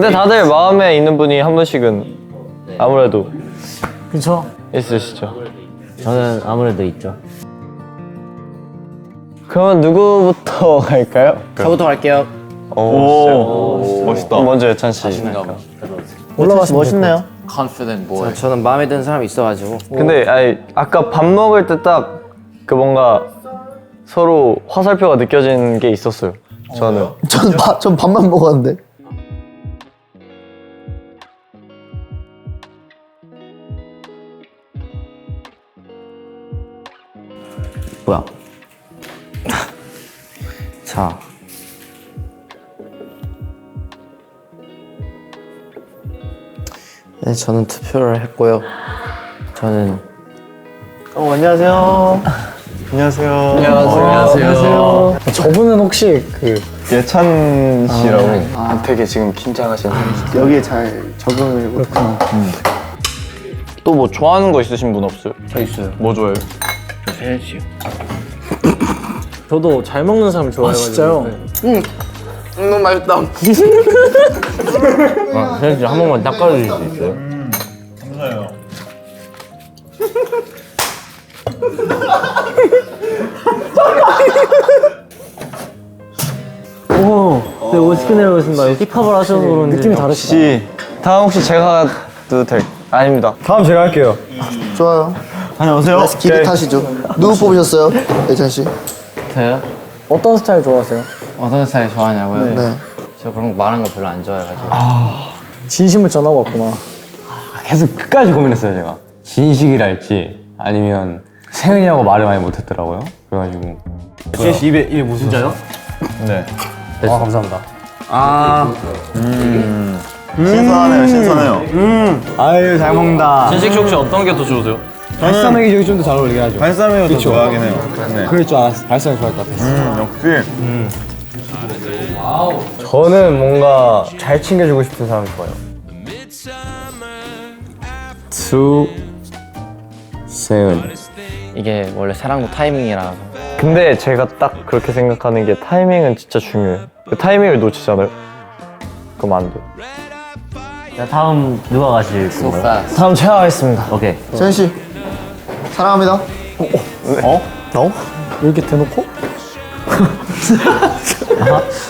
근데 다들 마음에 있는 분이 한 분씩은 아무래도 그쵸? 있으시죠. 저는 아무래도 있죠. 그러면 누구부터 갈까요? 저부터 갈게요. 오, 멋있다. 먼저 예찬 씨. 올라가시면 멋있네요. confident boy. 저는 마음에 드는 사람이 있어가지고. 근데 아까 밥 먹을 때 딱 그 뭔가 서로 화살표가 느껴진 게 있었어요. 저는. 전 밥만 먹었는데. 뭐야? 자. 네, 저는 투표를 했고요. 저는 안녕하세요. 안녕하세요. 안녕하세요. 저분은 혹시 그 예찬 씨라고. 되게 지금 긴장하시는. 여기에 잘 적응을 못하는. 또 뭐 좋아하는 거 있으신 분 없어요? 저 있어요. 뭐 좋아해요? 세현 씨요. 저도 잘 먹는 사람 좋아해가지고. 아, 진짜요? 너무 맛있다. 세현 씨 한 번만 닦아주실 수 있어요? 오, 네, 멋있게 내려오신다. 힙합을 하셔서 그런지 느낌이 다르시다. 혹시 다음 혹시 제가 도 될? 아닙니다. 다음 제가 할게요. 좋아요. 다녀오세요. 기대 타시죠. 누구 뽑으셨어요? 예찬 씨? 저요? 어떤 스타일 좋아하세요? 어떤 스타일 좋아하냐고요? 네. 저 그런 거 말하는 거 별로 안 좋아해가지고. 진심을 전하고 왔구나. 계속 끝까지 고민했어요 제가. 진식이랄지 아니면 세은이라고 말을 많이 못했더라고요. 그래가지고. 씨 입에 무슨 자요? 네. 아, 감사합니다. 신선하네요, 신선해요. 아유 잘 먹는다. 진식 씨 혹시 어떤 게 더 좋으세요? 발사믹이 저기 좀 더 잘 어울리긴 하죠. 발사믹을 더 좋아하긴 해요. 네. 그럴 줄 알았어. 발사믹 좋아할 것 같았어. 역시. 저는 뭔가 잘 챙겨주고 싶은 사람 좋아요. 세은. 이게 원래 사랑도 타이밍이라서. 근데 제가 딱 그렇게 생각하는 게 타이밍은 진짜 중요해요. 그 타이밍을 놓치잖아요. 그럼 안 돼요. 자, 다음 누가 가실 건가요? 다음 제가 하겠습니다. 오케이. 세현 씨, 사랑합니다. 왜 이렇게 대놓고?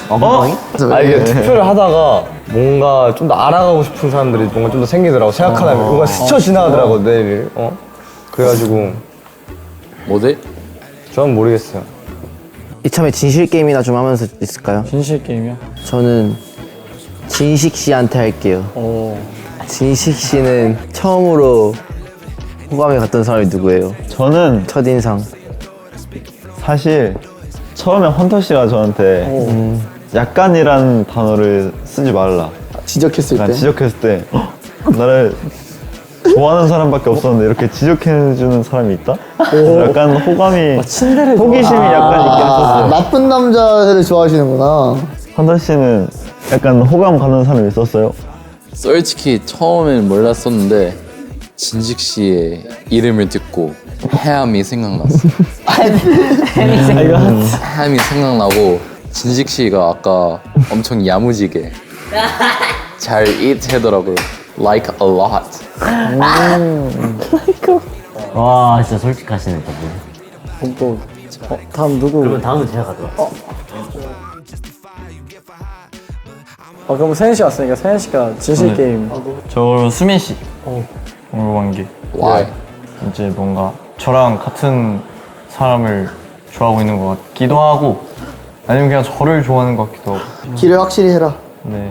엉덩이? 아 이게 투표를 하다가 뭔가 좀 더 알아가고 싶은 사람들이 뭔가 좀 더 생기더라고. 생각하다 보면 뭔가 스쳐 지나가더라고 내일. 그래가지고 뭐지? 저는 모르겠어요. 이참에 진실 게임이나 좀 하면서 있을까요? 진실 게임이요? 저는 진식 씨한테 할게요. 오. 진식 씨는 처음으로 호감에 갔던 사람이 누구예요? 저는 첫인상. 사실 처음에 헌터 씨가 저한테 약간이란 단어를 쓰지 말라. 지적했을 약간 때. 지적했을 때 "헉, 나를 좋아하는 사람밖에 없었는데 이렇게 지적해주는 사람이 있다? 약간 호감이 호기심이 약간 있긴 했었어요. 나쁜 남자를 좋아하시는구나. 헌터 씨는 약간 호감 가는 사람이 있었어요? 솔직히 처음에는 몰랐었는데 진식 씨의 이름을 듣고 해암이 생각났어. 해암이 생각나고 진식 씨가 아까 엄청 야무지게 잘 eat 하더라고요. Like a lot. 와, 진짜 솔직하시네, 저분. 또 다음 누구? 다음은 제가 가도록. 그럼 세현 씨 왔으니까 세현 씨가 진실 게임. 저 수민 씨. 궁금한 게 Why? 이제 뭔가 저랑 같은 사람을 좋아하고 있는 것 같기도 하고 아니면 그냥 저를 좋아하는 것 같기도 하고. 길을 확실히 해라. 네.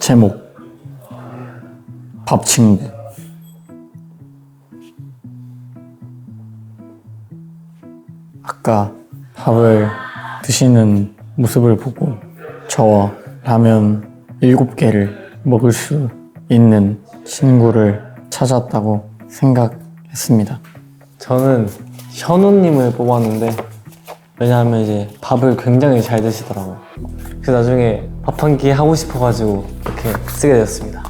제목 밥 친구. 아까 밥을 드시는 모습을 보고 저와 라면 7개를 먹을 수 있는 친구를 찾았다고 생각했습니다. 저는 현우님을 뽑았는데 왜냐하면 이제 밥을 굉장히 잘 드시더라고요. 그래서 나중에 밥 한 끼 하고 싶어가지고 이렇게 쓰게 되었습니다.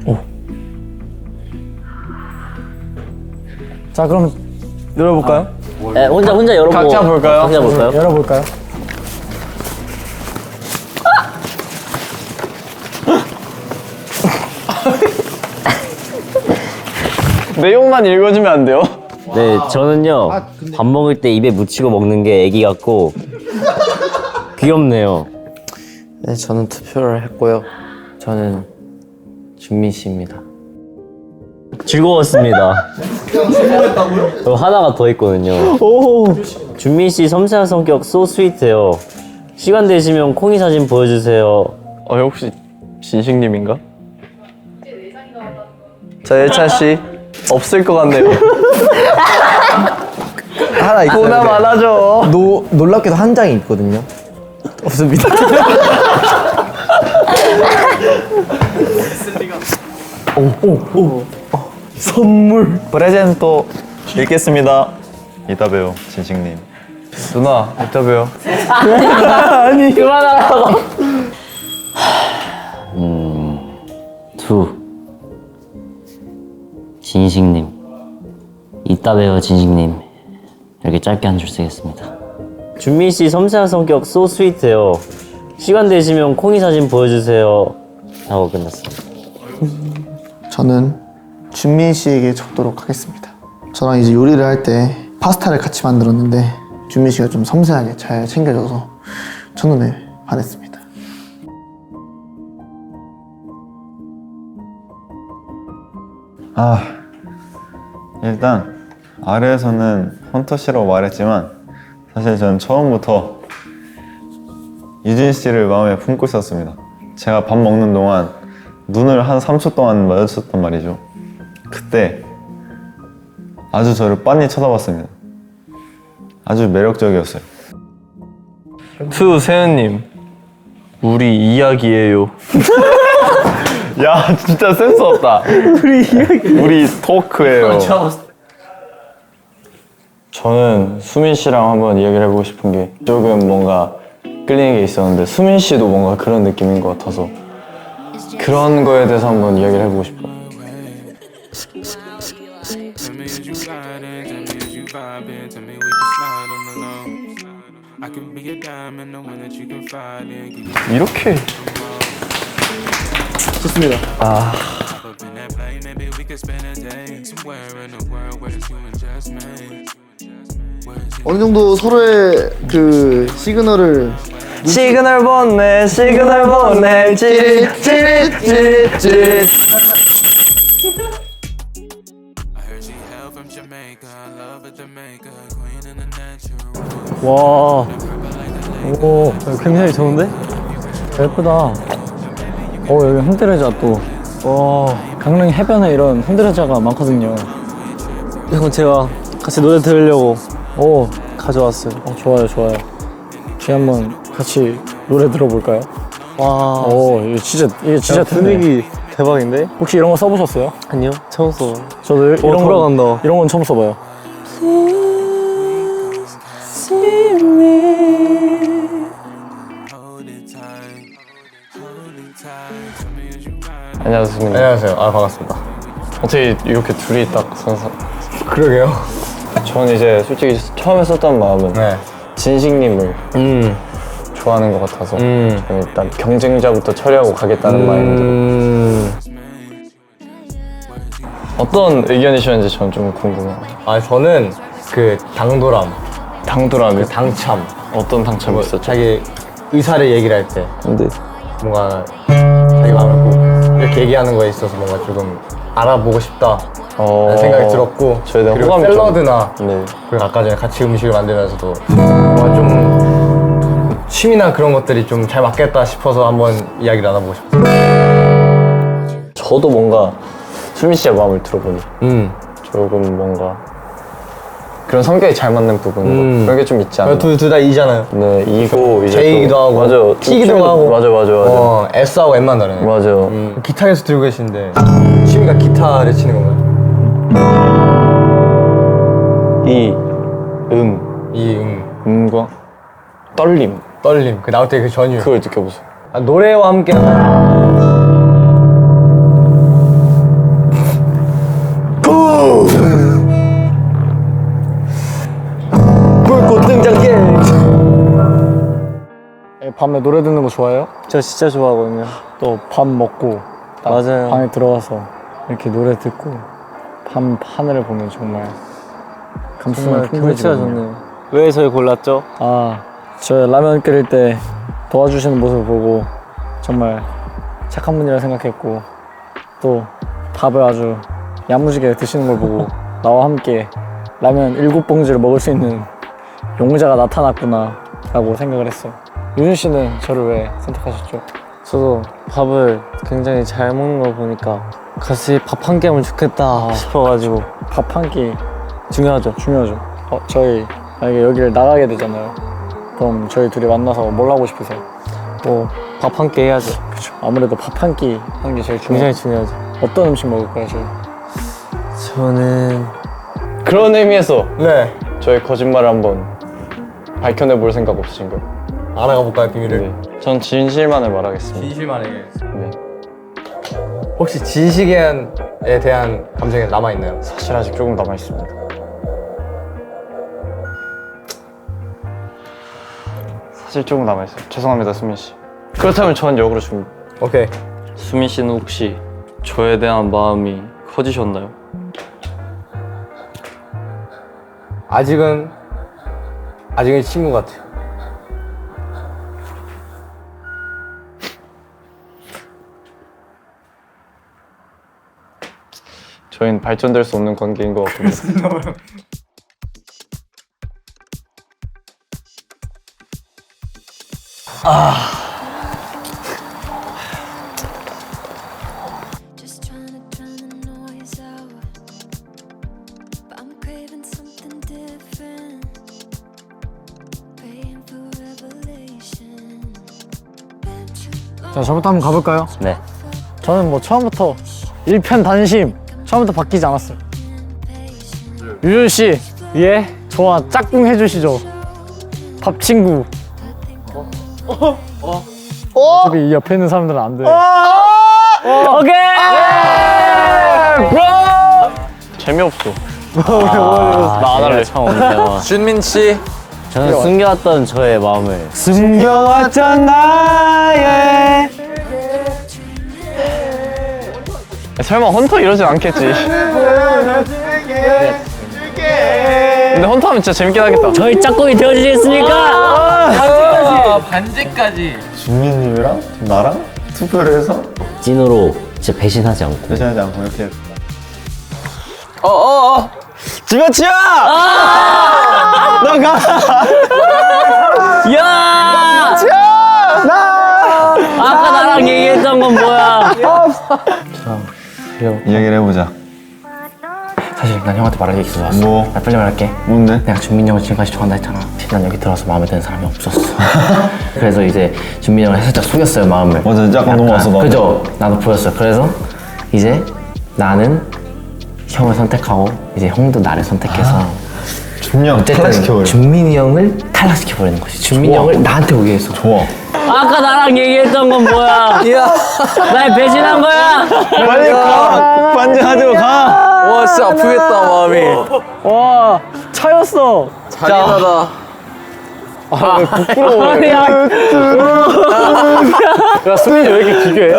오. 자, 그럼 열어볼까요? 혼자 열어보고 각자 볼까요? 각자 볼까요? 열어볼까요? 내용만 읽어주면 안 돼요? 네, 저는요 밥 먹을 때 입에 묻히고 먹는 게 애기 같고 귀엽네요. 네, 저는 투표를 했고요. 저는 준민 씨입니다. 즐거웠습니다. 하나가 더 있거든요. 준민 씨 섬세한 성격 so sweet해요. 시간 되시면 콩이 사진 보여주세요. 혹시 진식님인가? 자, 예찬 씨 없을 것 같네요. 하나 있어요. 보나 많아져. 놀랍게도 한 장이 있거든요. 없습니다. 선물 프레젠토 읽겠습니다. 이따 봬요, 진식님. 누나, 이따 봬요. 진식님, 이따 봬요 진식님. 이렇게 짧게 한 줄 쓰겠습니다. 준민 씨 섬세한 성격 so sweet해요. 시간 되시면 콩이 사진 보여주세요. 하고 끝났습니다. 저는 준민 씨에게 적도록 하겠습니다. 저랑 이제 요리를 할 때 파스타를 같이 만들었는데 준민 씨가 좀 섬세하게 잘 챙겨줘서 첫눈에 반했습니다. 일단 아래에서는 헌터 씨라고 말했지만 사실 저는 처음부터 유진 씨를 마음에 품고 있었습니다. 제가 밥 먹는 동안 눈을 한 3초 동안 마주쳤단 말이죠. 그때 아주 저를 빤히 쳐다봤습니다. 아주 매력적이었어요. 세은님, 우리 이야기예요. 야, 진짜 센스 없다. 우리 토크예요. 저는 수민 씨랑 한번 이야기를 해보고 싶은 게 조금 뭔가 끌리는 게 있었는데 수민 씨도 뭔가 그런 느낌인 것 같아서 그런 거에 대해서 한번 이야기를 해보고 싶어요. 이렇게 좋습니다. 어느 정도 서로의 그 시그널을 시그널 보내 찌릿찌릿찌릿찌릿 와, 오, 굉장히 좋은데? 예쁘다. 여기 흔들레자 또. 와, 강릉 해변에 이런 흔들레자가 많거든요. 이건 제가 같이 노래 들으려고 가져왔어요. 좋아요, 좋아요. 저희 한번 같이 노래 들어볼까요? 와, 이게 진짜 분위기 대박인데? 혹시 이런 거 써보셨어요? 아니요, 처음 써. 저도 이런 돌아간다. 이런 건 처음 써봐요. 안녕하세요 수민. 안녕하세요. 반갑습니다. 어떻게 이렇게 둘이 딱 선서? 그러게요. 저는 이제 솔직히 처음에 썼던 마음은 네. 진식님을 좋아하는 것 같아서 저는 일단 경쟁자부터 처리하고 가겠다는 마인드로. 어떤 의견이셨는지 저는 좀 궁금해요. 저는 그 당돌함, 당돌함이 당참, 어떤 당첨이 있었죠? 자기 의사를 얘기를 할 때 근데 뭔가 자기 마음을 꼭 이렇게 얘기하는 거에 있어서 뭔가 조금 알아보고 싶다 라는 생각이 들었고, 저에 대한 그리고 호감이 샐러드나 네. 그리고 아까 전에 같이 음식을 만들면서도 뭔가 좀 취미나 그런 것들이 좀 잘 맞겠다 싶어서 한번 이야기를 나눠보고 싶어요. 저도 뭔가 수민 씨의 마음을 들어보니 조금 뭔가 그런 성격이 잘 맞는 부분 그런 게 좀 있지 않나요? 둘 다 E잖아요. 네, 이고 이제 J이기도 또- 하고 맞아요. T이기도 하고 맞아. S하고 M만 다르네. 맞아요. 기타 계속 들고 계시는데 취미가 기타를 치는 건가요? 이 이 음과 떨림 떨림 그 나올 때 그 전율 그걸 느껴보세요. 노래와 함께 밤에 노래 듣는 거 좋아해요? 저 진짜 좋아하거든요. 또 밥 먹고 딱 맞아요. 방에 들어가서 이렇게 노래 듣고 밤 하늘을 보면 정말 감성이 정말 경치가 풍부해지거든요. 좋네요. 왜 저희 골랐죠? 저 라면 끓일 때 도와주시는 모습을 보고 정말 착한 분이라 생각했고 또 밥을 아주 야무지게 드시는 걸 보고 나와 함께 라면 7봉지를 먹을 수 있는 용자가 나타났구나 라고 생각을 했어요. 유준 씨는 저를 왜 선택하셨죠? 저도 밥을 굉장히 잘 먹는 걸 보니까 같이 밥 한 끼 하면 좋겠다 싶어가지고. 밥 한 끼 중요하죠. 중요하죠. 저희 만약에 여기를 나가게 되잖아요. 그럼 저희 둘이 만나서 뭘 하고 싶으세요? 밥 한 끼 해야죠. 그렇죠. 아무래도 밥 한 끼 하는 게 제일 굉장히 중요해요. 중요하죠. 어떤 음식 먹을까요, 저희? 저는 그런 의미에서 네. 저의 거짓말을 한번 밝혀내 볼 생각 없으신가요? 알아가 볼까요 비밀을? 네. 전 진실만을 말하겠습니다. 진실만 얘기해. 네. 혹시 진식에 대한 감정이 남아 있나요? 사실 아직 조금 남아 있습니다. 사실 조금 남아 있어요. 죄송합니다, 수민 씨. 그렇다면 전 역으로 줍니다. 오케이. 수민 씨는 혹시 저에 대한 마음이 커지셨나요? 아직은 친구 같아요. 저희는 발전될 수 없는 관계인 것 같습니다. Just trying to drown the noise out, but I'm craving something different. Praying for revelation. 자, 저부터 한번 가볼까요? 네. 저는 뭐 처음부터 일편단심 처음부터 바뀌지 않았어요. 유준 씨, 예? 저와 짝꿍 해주시죠. 밥 친구. 어차피 이 옆에 있는 사람들은 안 돼. 오케이. 재미없어. 나 안 할래. 참 어려워. 준민 씨. 저는 숨겨왔던 저의 마음을 숨겨왔던 나의 설마 헌터 이러진 않겠지. 근데 헌터 하면 진짜 재밌긴 하겠다. 저희 짝꿍이 되어주시겠습니까? 반지까지. 준민님이랑 나랑 투표를 해서 찐으로 진짜 배신하지 않고 대신하지 않고 이렇게 지마치야! 너 가! 야! 아까 나랑 얘기했던 건 뭐야? 이야기를 해보자. 사실 난 형한테 말할 게 있어. 뭐? 나 빨리 말할게. 뭔데? 내가 준민이 형을 지금까지 좋아한다 했잖아. 난 여기 들어와서 마음에 드는 사람이 없었어. 그래서 이제 준민이 형을 살짝 속였어요, 마음을. 맞아, 약간 넘어왔어, 나도. 그죠? 나도 보였어. 그래서 이제 나는 형을 선택하고 이제 형도 나를 선택해서 준민이 형 어쨌든 탈락시켜버려. 준민이 형을 탈락시켜버리는 거지. 준민이 형을 나한테 오게 해서. 좋아. 아까 나랑 얘기했던 건 뭐야? 날 배신한 거야? 빨리 가! 반지하지 마, 가! 와 진짜 아프겠다 마음이. 와 차였어. 잔인하다. 아니, 야 수민이 왜 이렇게 기괴해?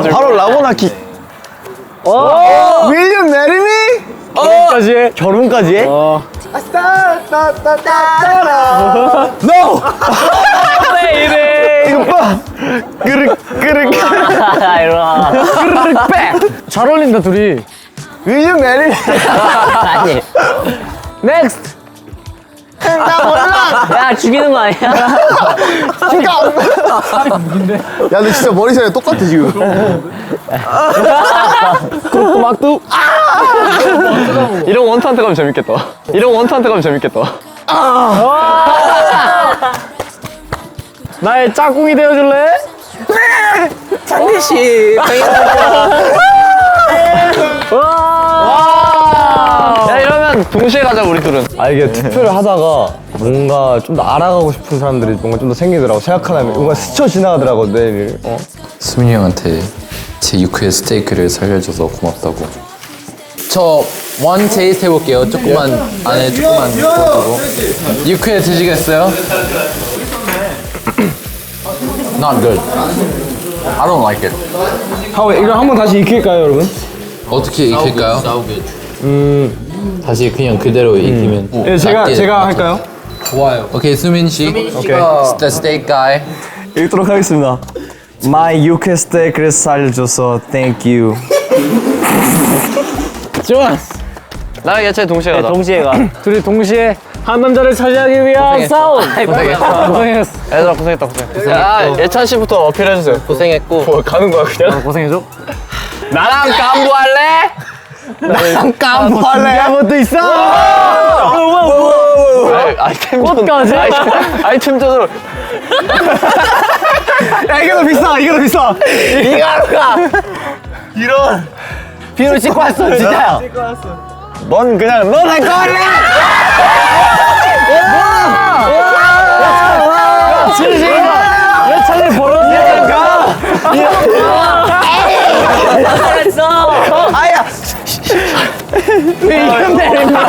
바로 라고나키. 윌리엄 내리미? 결혼까지 해? 결혼까지 해? 왜 이래? 이거 봐! 그르륵. 이리 와. 잘 어울린다 둘이. 윌리엄 내리미? 아니. 넥스트. 야, 죽이는 거 아니야? 야, 너 진짜 머리 색이 똑같아 지금. 막두. 이런 원투한테 가면 재밌겠다. 나의 짝꿍이 되어줄래? 장미 씨. 야, 이러면 동시에 가자, 우리 둘은. 이게 투표를 하다가 뭔가 좀 더 알아가고 싶은 사람들이 뭔가 좀 더 생기더라고. 생각하면 뭔가 스쳐 지나가더라고 내일. 수민이 형한테 제 유크의 스테이크를 살려줘서 고맙다고. 저 원 테이스트 해볼게요. 조금만 안에 조금만 넣어주고. 육회 드시겠어요? Not good. I don't like it. 이거 한번 다시 익힐까요, 여러분? 어떻게 익힐까요? 다시 그냥 그대로 익히면. 네, 제가 할까요? 좋아요. 오케이, 수민 씨. 오케이. The steak guy. 읽도록 하겠습니다. My 육회 스테이크를 살려줘서 thank you. 좋았어. 나랑 예찬이 동시에 가자. 동시에 가. 둘이 동시에 한 남자를 차지하기 위한 싸움. 고생했어. 얘들아 고생했다. 야 예찬 씨부터 어필해주세요. 고생했고. 뭐 가는 거야 그냥? 고생해줘. 나랑 깜부할래? 나랑 깜부할래. 한 것도 있어. 아이템전. 아이템전으로. 야 이게 더 비싸. 이게 더 비싸. 이거 하러 가. 이런. 비누 찍고 왔어 진짜야. 넌 그냥 넌 할 거 할래? 내 차를 벌었으니까. 잘했어. 아야. 왜 이런 데입니다.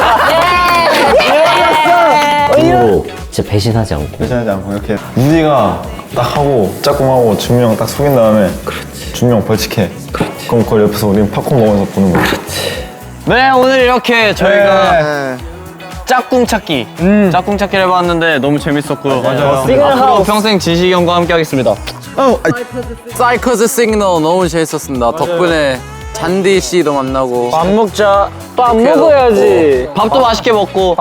이거 진짜 배신하지 않고. 배신하지 않고 이렇게 우리가 딱 하고 짝꿍하고 준미 형 딱 속인 다음에 준미 형 벌칙해. 그럼 그걸 옆에서 우리는 팝콘 먹으면서 보는 거야. 네 오늘 이렇게 저희가 짝꿍 찾기 짝꿍 찾기를 해봤는데 너무 재밌었고요. 맞아요. 앞으로 평생 진식이 형과 함께 하겠습니다. 사이커즈 시그널 너무 재밌었습니다. 덕분에 잔디 씨도 만나고. 밥 먹자. 밥 먹어야지. 밥도 맛있게 먹고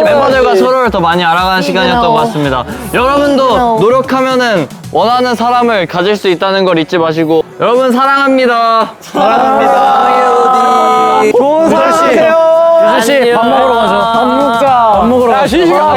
멤버들과 서로를 더 많이 알아가는 시간이었던 것 같습니다. 여러분도 노력하면은 원하는 사람을 가질 수 있다는 걸 잊지 마시고 여러분 사랑합니다. 사랑합니다. 좋은 사람 하세요. 유진 씨 밥 먹으러 가죠. 밥 먹자. 밥 먹으러 가죠. 시식아.